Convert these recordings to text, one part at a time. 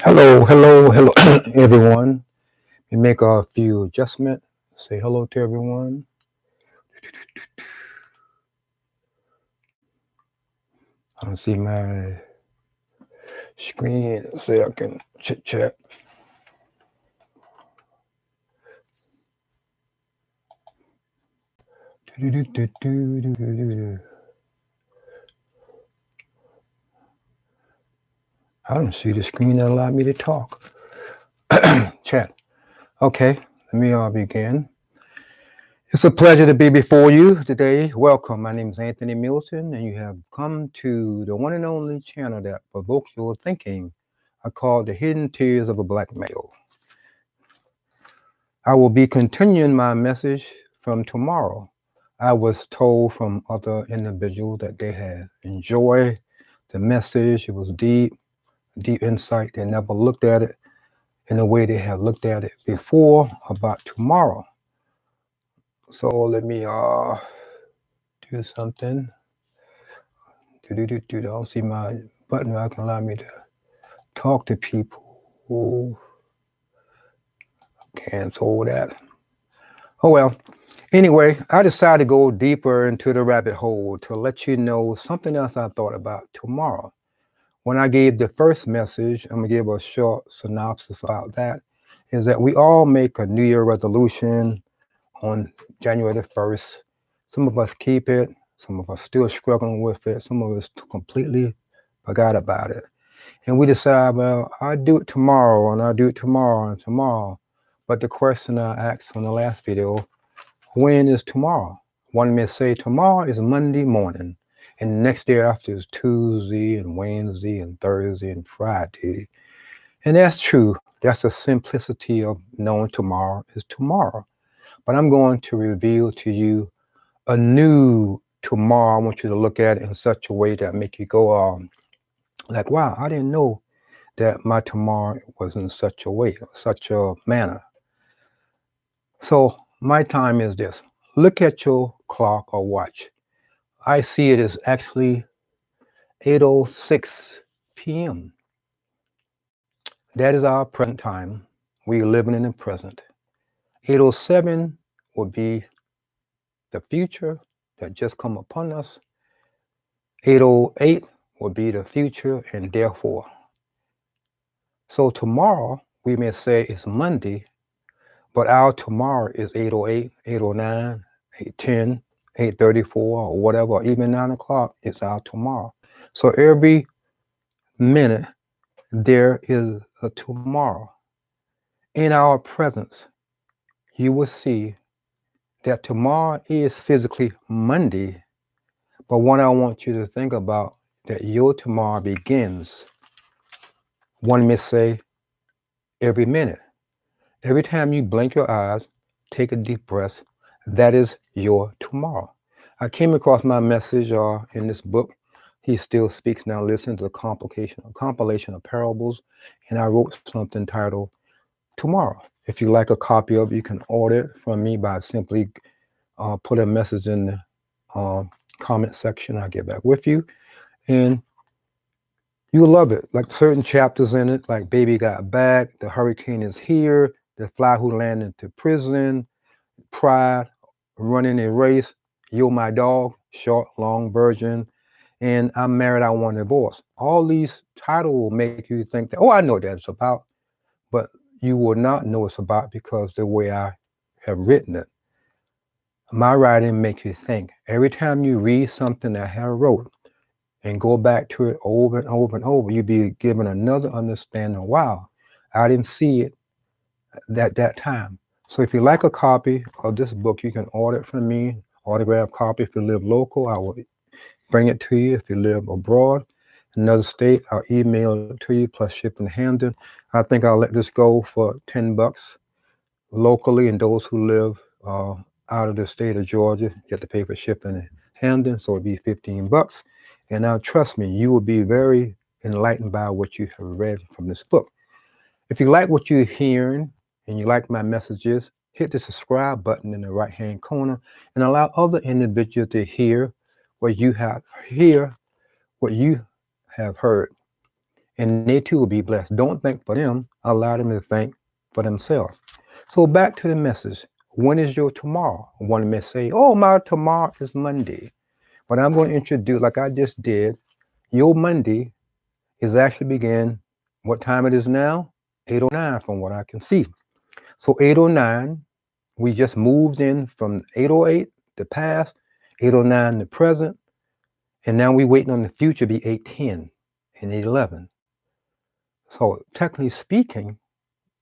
Hello, hello, hello, everyone. We make a few adjustments. Say hello to everyone. I don't see my screen so I can chit chat. I don't see the screen that allow me to talk. Chat. Okay, let me begin. It's a pleasure to be before you today. Welcome. My name is Anthony Milton, and you have come to the one and only channel that provokes your thinking. I call the Hidden Tears of a Black Male. I will be continuing my message from tomorrow. I was told from other individuals that they had enjoyed the message. It was deep, deep insight. They never looked at it in the way they have looked at it before about tomorrow. So let me do something. I don't see my button that can allow me to talk to people. Who cancel that. Oh well. Anyway, I decided to go deeper into the rabbit hole to let you know something else I thought about tomorrow. When I gave the first message, I'm gonna give a short synopsis about that. Is that we all make a New Year resolution on January the 1st. Some of us keep it, some of us still struggling with it, some of us completely forgot about it. And we decide, well, I'll do it tomorrow and I'll do it tomorrow and tomorrow. But the question I asked on the last video, when is tomorrow? One may say tomorrow is Monday morning, and the next day after is Tuesday and Wednesday and Thursday and Friday. And that's true. That's the simplicity of knowing tomorrow is tomorrow. But I'm going to reveal to you a new tomorrow. I want you to look at it in such a way that make you go, like, wow, I didn't know that my tomorrow was in such a way, such a manner. So my time is this. Look at your clock or watch. I see it as actually 8:06 p.m. That is our present time. We're living in the present. 8:07 will be the future that just come upon us. 8:08 will be the future and therefore. So tomorrow we may say it's Monday, but our tomorrow is 8:08, 8:09, 8:10, 8:34, or whatever, or even 9 o'clock is our tomorrow. So every minute there is a tomorrow. In our presence, you will see that tomorrow is physically Monday, but what I want you to think about that your tomorrow begins, one may say, every minute. Every time you blink your eyes, take a deep breath, that is your tomorrow. I came across my message in this book, He Still Speaks Now Listen to a compilation of parables, and I wrote something titled Tomorrow. If you like a copy of it, you can order it from me by simply put a message in the comment section. I'll get back with you. And you'll love it. Like certain chapters in it, like Baby Got Back, The Hurricane Is Here, The Fly Who Landed into Prison, Pride, Running a Race, You're My Dog, short, long version, and I'm Married, I Want a Divorce. All these titles will make you think that, oh, I know what that's about, but you will not know it's about because the way I have written it. My writing makes you think. Every time you read something that I have wrote and go back to it over and over and over, you'll be given another understanding. Wow, I didn't see it at that time. So if you like a copy of this book, you can order it from me, autographed copy. If you live local, I will bring it to you. If you live abroad, another state, I'll email it to you plus shipping and handling. I think I'll let this go for $10 locally, and those who live out of the state of Georgia get to pay for shipping and handling, so it'd be $15. And now, trust me, you will be very enlightened by what you have read from this book. If you like what you're hearing and you like my messages, hit the subscribe button in the right-hand corner and allow other individuals to hear what you have heard. and they too will be blessed. Don't think for them, allow them to think for themselves. So back to the message. When is your tomorrow? One may say, oh, my tomorrow is Monday. But I'm going to introduce, like I just did, your Monday is actually begin what time it is now? 8:09 from what I can see. So 8:09, we just moved in from 8:08, the past, 8:09, the present, and now we're waiting on the future to be 8:10 and 8:11. So technically speaking,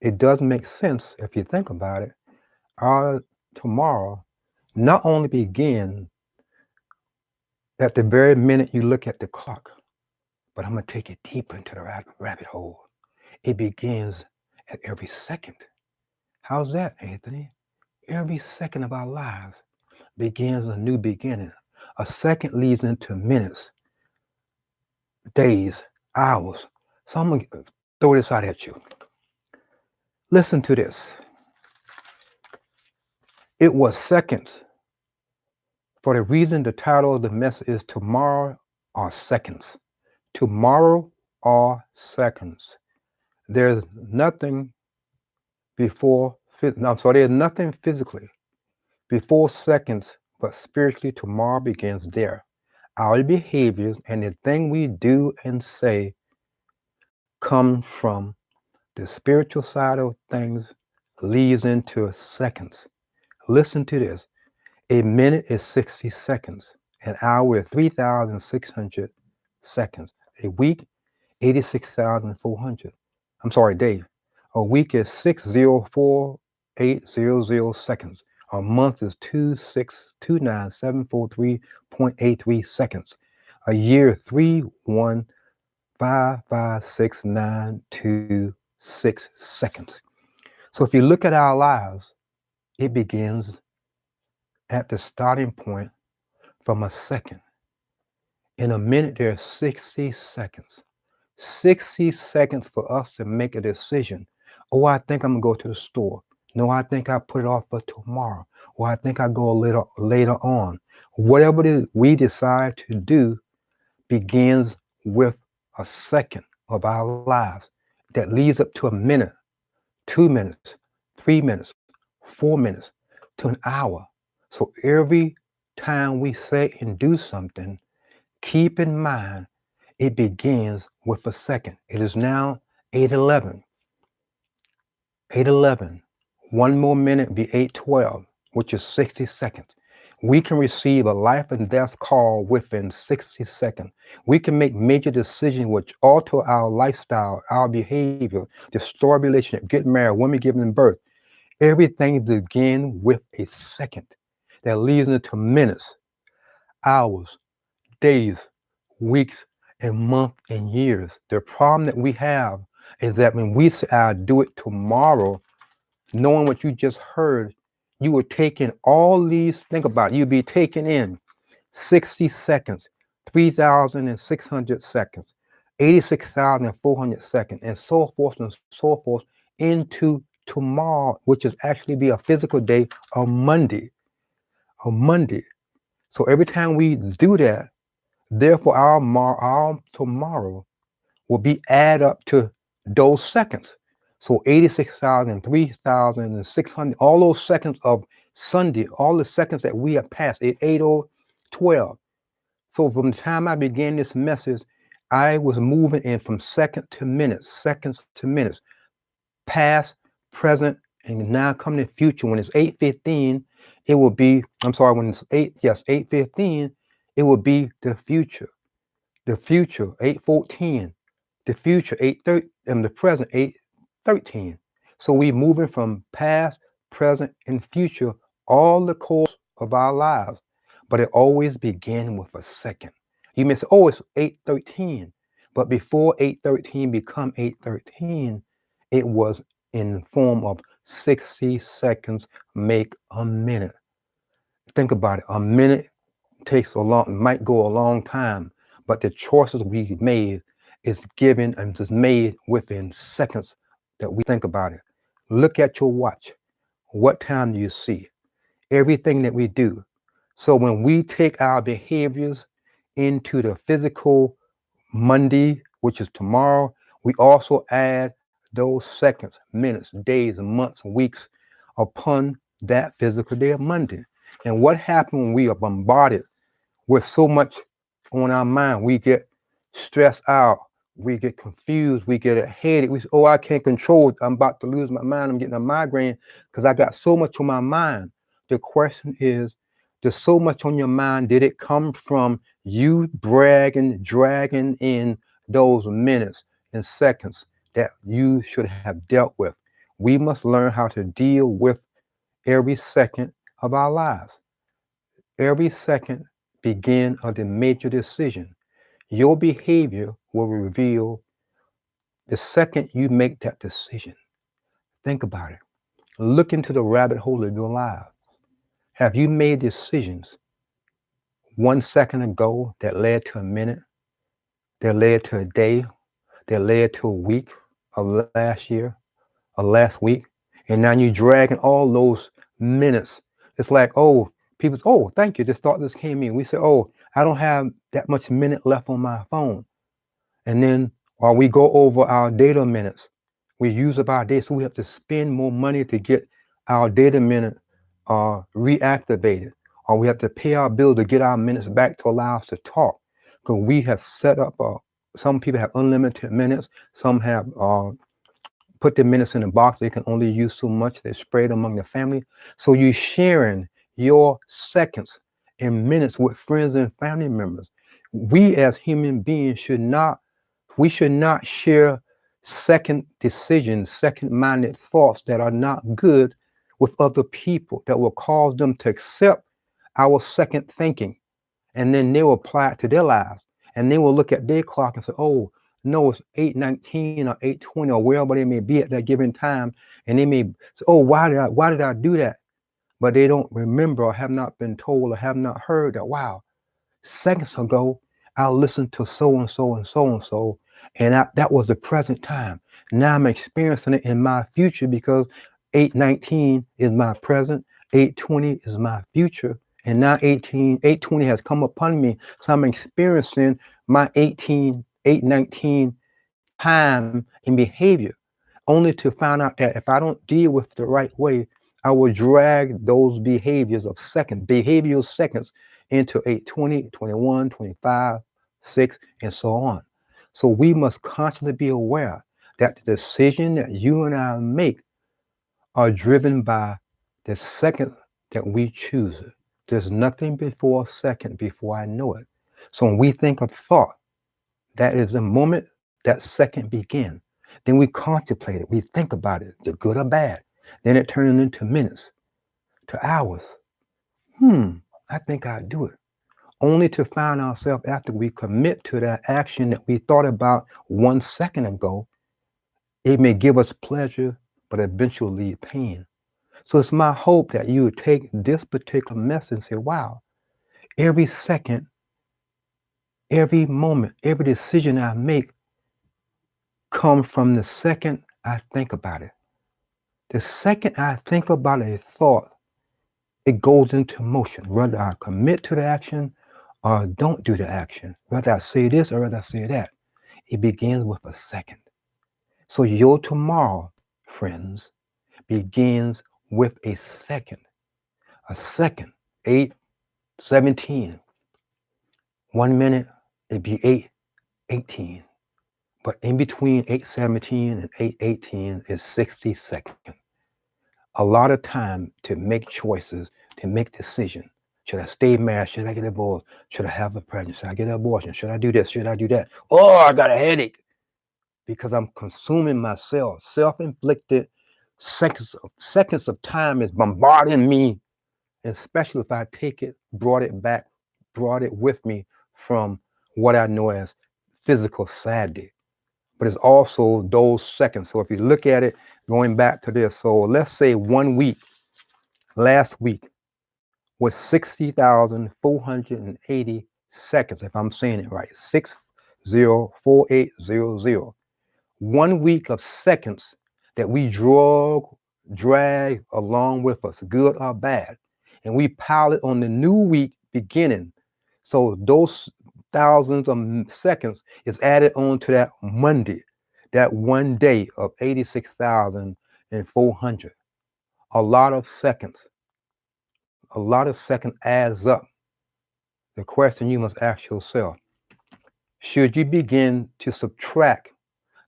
it does make sense if you think about it. Our tomorrow not only begins at the very minute you look at the clock, but I'm going to take it deeper into the rabbit hole. It begins at every second. How's that, Anthony? Every second of our lives begins a new beginning. A second leads into minutes, days, hours. So I'm going to throw this out at you. Listen to this. It was seconds. For the reason the title of the message is Tomorrow Are Seconds. Tomorrow are seconds. There's nothing before, there's nothing physically before seconds, but spiritually tomorrow begins there. Our behaviors and the thing we do and say come from the spiritual side of things, leads into seconds. Listen to this. A minute is 60 seconds. An hour is 3,600 seconds. A week, 86,400. I'm sorry, day. A week is 604,800 seconds. A month is 2,629,743.83 seconds. A year, 3,155,6,926 seconds. So if you look at our lives, it begins at the starting point from a second. In a minute, there are 60 seconds. 60 seconds for us to make a decision. Oh, I think I'm going to go to the store. No, I think I put it off for tomorrow. Or I think I go a little later on. Whatever it is we decide to do begins with a second of our lives that leads up to a minute, 2 minutes, 3 minutes, 4 minutes, to an hour. So every time we say and do something, keep in mind it begins with a second. It is now 8:11. 8:11. One more minute be 8:12, which is 60 seconds. We can receive a life and death call within 60 seconds. We can make major decisions which alter our lifestyle, our behavior, destroy relationship, get married, women giving birth. Everything begins with a second that leads into minutes, hours, days, weeks, and months and years. The problem that we have is that when we say, I'll do it tomorrow, knowing what you just heard, you were taking all these, think about it, you'd be taking in 60 seconds, 3,600 seconds, 86,400 seconds, and so forth into tomorrow, which is actually be a physical day, a Monday. So every time we do that, therefore our tomorrow will be add up to those seconds. So 86,000, 3,600, all those seconds of Sunday, all the seconds that we have passed at 8:12. So from the time I began this message, I was moving in from seconds to minutes, past, present, and now coming to future. When it's 8:15, it will be, when it's 8:15, it will be the future. The future, 8:14. The future, 8:30, and the present, 8:13. So we moving from past, present, and future all the course of our lives. But it always began with a second. You may say, oh, it's 8:13. But before 8:13 become 8:13, it was in the form of 60 seconds make a minute. Think about it. A minute might go a long time, but the choices we made is given and is made within seconds that we think about it. Look at your watch. What time do you see? Everything that we do. So when we take our behaviors into the physical Monday, which is tomorrow, we also add those seconds, minutes, days, months, weeks upon that physical day of Monday. And what happens when we are bombarded with so much on our mind? We get stressed out, we get confused, we get a headache. We say, oh, I can't control it. I'm about to lose my mind. I'm getting a migraine because I got so much on my mind. The question is, there's so much on your mind. Did it come from you dragging in those minutes and seconds that you should have dealt with? We must learn how to deal with every second of our lives. Every second begin of the major decision. Your behavior will reveal the second you make that decision. Think about it. Look into the rabbit hole of your life. Have you made decisions 1 second ago that led to a minute, that led to a day, that led to a week of last year or last week? And now you're dragging all those minutes. It's like, oh, people, oh, thank you. This thought just came in. We say, oh, I don't have that much minute left on my phone. And then while we go over our data minutes, we use up our data, so we have to spend more money to get our data minute reactivated, or we have to pay our bill to get our minutes back to allow us to talk. Because we have set up, some people have unlimited minutes, some have put the minutes in a box. They can only use so much. They're spread among the family. So you're sharing your seconds and minutes with friends and family members. We as human beings should not share second decisions, second-minded thoughts that are not good with other people that will cause them to accept our second thinking. And then they will apply it to their lives. And they will look at their clock and say, oh, no, it's 8:19 or 8:20 or wherever they may be at that given time. And they may say, oh, why did I do that? But they don't remember or have not been told or have not heard that, wow, seconds ago, I listened to so and so and so and so, and that was the present time. Now I'm experiencing it in my future because 8:19 is my present, 8:20 is my future, and now 8:20 has come upon me. So I'm experiencing my 8:19 time and behavior, only to find out that if I don't deal with it the right way, I will drag those behavioral seconds into 8:20, 21, 25, 6, and so on. So we must constantly be aware that the decision that you and I make are driven by the second that we choose it. There's nothing before a second before I know it. So when we think of thought, that is the moment that second begins. Then we contemplate it, we think about it, the good or bad. Then it turns into minutes, to hours. I think I'll do it. Only to find ourselves after we commit to that action that we thought about 1 second ago, it may give us pleasure, but eventually lead pain. So it's my hope that you would take this particular message and say, wow, every second, every moment, every decision I make comes from the second I think about it. The second I think about a thought, it goes into motion. Whether I commit to the action or don't do the action, whether I say this or whether I say that, it begins with a second. So your tomorrow, friends, begins with a second. A second, 8:17. 1 minute, it'd be 8:18. But in between 8:17 and 8:18 is 60 seconds. A lot of time to make choices, to make decisions. Should I stay married? Should I get divorced? Should I have a pregnancy? Should I get an abortion? Should I do this? Should I do that? Oh, I got a headache because I'm consuming myself. Self-inflicted seconds of time is bombarding me, especially if I take it, brought it with me from what I know as physical Saturday. But it's also those seconds. So if you look at it, going back to this, so let's say 1 week, last week was 60,480 seconds, if I'm saying it right, 604800. 1 week of seconds that we drag along with us, good or bad, and we pile it on the new week beginning. So those thousands of seconds is added on to that Monday. that one day of 86,400. A lot of seconds. A lot of seconds adds up. The question you must ask yourself, should you begin to subtract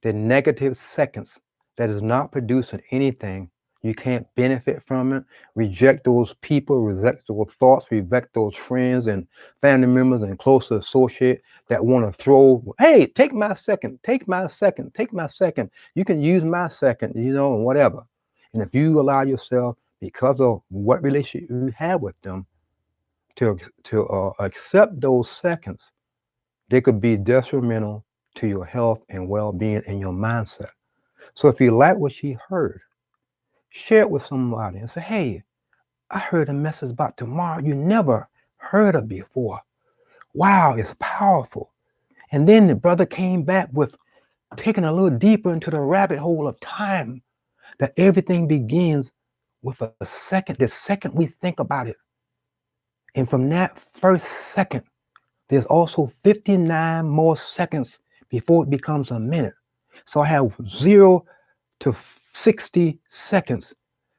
the negative seconds that is not producing anything, you can't benefit from it, reject those people, reject those thoughts, reject those friends and family members and closer associates that want to throw, hey, take my second, take my second, take my second. You can use my second, and whatever. And if you allow yourself, because of what relationship you have with them, to accept those seconds, they could be detrimental to your health and well-being and your mindset. So if you like what you heard, share it with somebody and say, hey, I heard a message about tomorrow you never heard of before. Wow, it's powerful. And then the brother came back with taking a little deeper into the rabbit hole of time, that everything begins with a second, the second we think about it. And from that first second, there's also 59 more seconds before it becomes a minute. So I have 0 to 60 seconds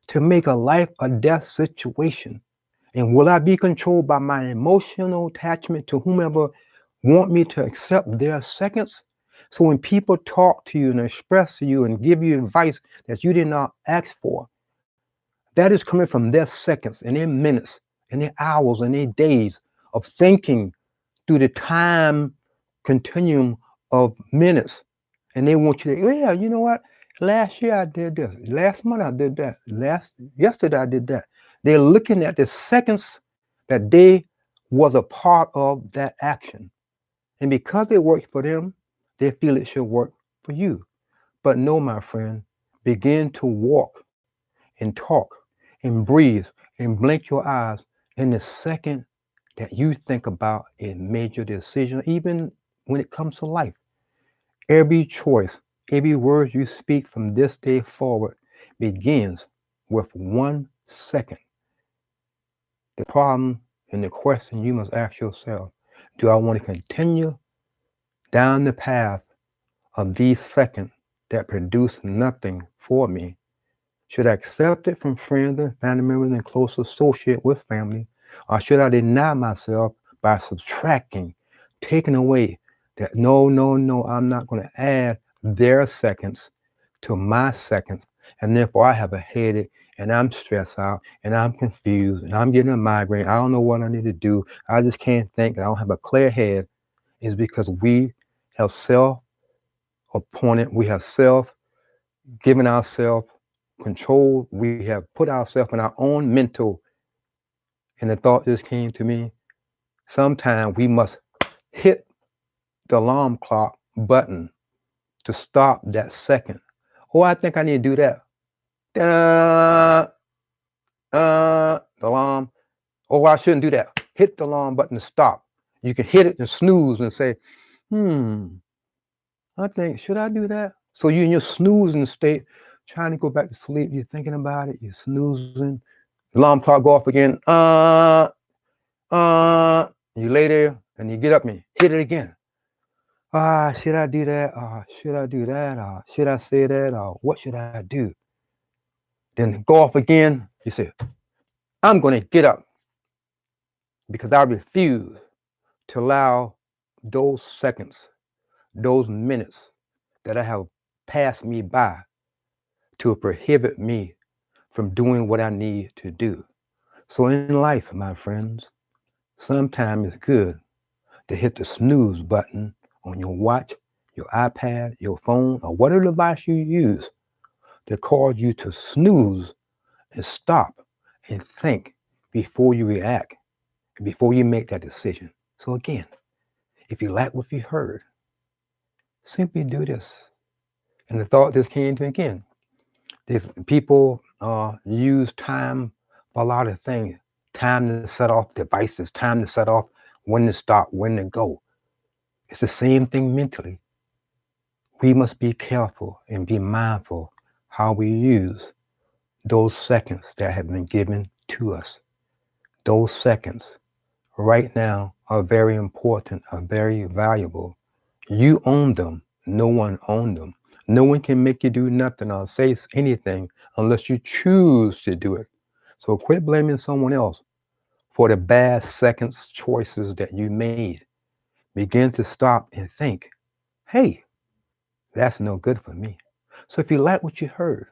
to make a life or death situation. And will I be controlled by my emotional attachment to whomever want me to accept their seconds? So when people talk to you and express to you and give you advice that you did not ask for, that is coming from their seconds and their minutes and their hours and their days of thinking through the time continuum of minutes. And they want you to, yeah, you know what? Last year I did this. Last month I did that. Yesterday I did that. They're looking at the seconds that they was a part of that action. And because it worked for them, they feel it should work for you. But no, my friend, begin to walk and talk and breathe and blink your eyes in the second that you think about a major decision, even when it comes to life. Every choice, every word you speak from this day forward begins with 1 second. The problem and the question you must ask yourself, do I want to continue down the path of these seconds that produce nothing for me? Should I accept it from friends and family members and close associate with family? Or should I deny myself by subtracting, taking away that no, I'm not going to add their seconds to my seconds. And therefore I have a headache and I'm stressed out and I'm confused and I'm getting a migraine. I don't know what I need to do. I just can't think. I don't have a clear head. It's because we have self-appointed, we have self-given ourselves control. We have put ourselves in our own mental. And the thought just came to me, sometimes we must hit the alarm clock button to stop that second. Oh, I think I need to do that. The alarm. Oh, I shouldn't do that. Hit the alarm button to stop. You can hit it and snooze and say, I think, should I do that? So you're in your snoozing state, trying to go back to sleep. You're thinking about it. You're snoozing. Alarm clock go off again. You lay there and you get up and hit it again. Should I do that? Should I do that? Should I say that? What should I do? Then go off again. You say, I'm going to get up because I refuse to allow those seconds, those minutes that I have passed me by to prohibit me from doing what I need to do. So in life, my friends, sometimes it's good to hit the snooze button on your watch, your iPad, your phone, or whatever device you use to cause you to snooze and stop and think before you react, before you make that decision. So again, if you like what you heard, simply do this. And the thought just came to me again. These people use time for a lot of things. Time to set off devices, time to set off when to stop, when to go. It's the same thing mentally. We must be careful and be mindful how we use those seconds that have been given to us. Those seconds right now are very important, are very valuable. You own them. No one owned them. No one can make you do nothing or say anything unless you choose to do it. So quit blaming someone else for the bad seconds choices that you made. Begin to stop and think, hey, that's no good for me. So if you like what you heard,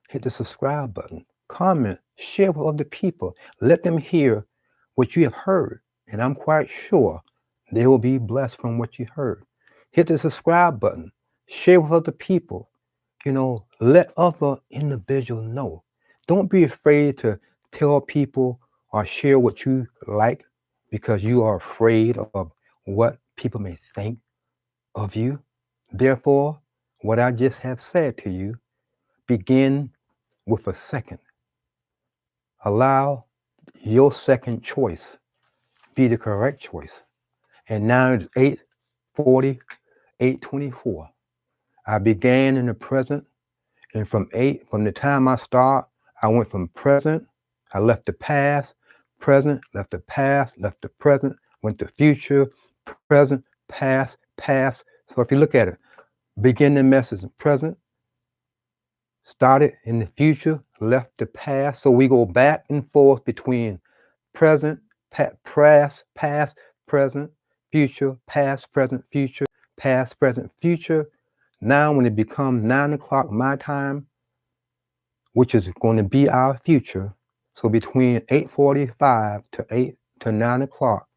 hit the subscribe button, comment, share with other people. Let them hear what you have heard. And I'm quite sure they will be blessed from what you heard. Hit the subscribe button, share with other people. Let other individuals know. Don't be afraid to tell people or share what you like because you are afraid of what people may think of you. Therefore, what I just have said to you, begin with a second. Allow your second choice be the correct choice. And now it's 8:40, 8:24. I began in the present, and from the time I start, I went from present, I left the past, present, left the past, left the present, went to future, present, past, past. So if you look at it, begin the message in present, started in the future, left the past. So we go back and forth between present, past, present, future, past, present, future, past, present, future. Now, when it becomes 9 o'clock my time, which is going to be our future, so between 8:45 to 9 o'clock,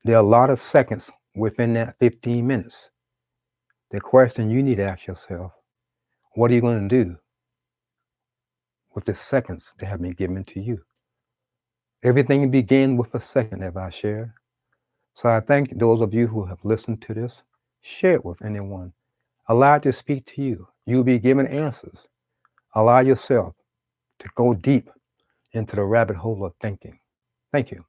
there are a lot of seconds within that 15 minutes. The question you need to ask yourself, what are you going to do with the seconds that have been given to you? Everything begins with a second, as I shared. So I thank those of you who have listened to this. Share it with anyone. Allow it to speak to you. You'll be given answers. Allow yourself to go deep into the rabbit hole of thinking. Thank you.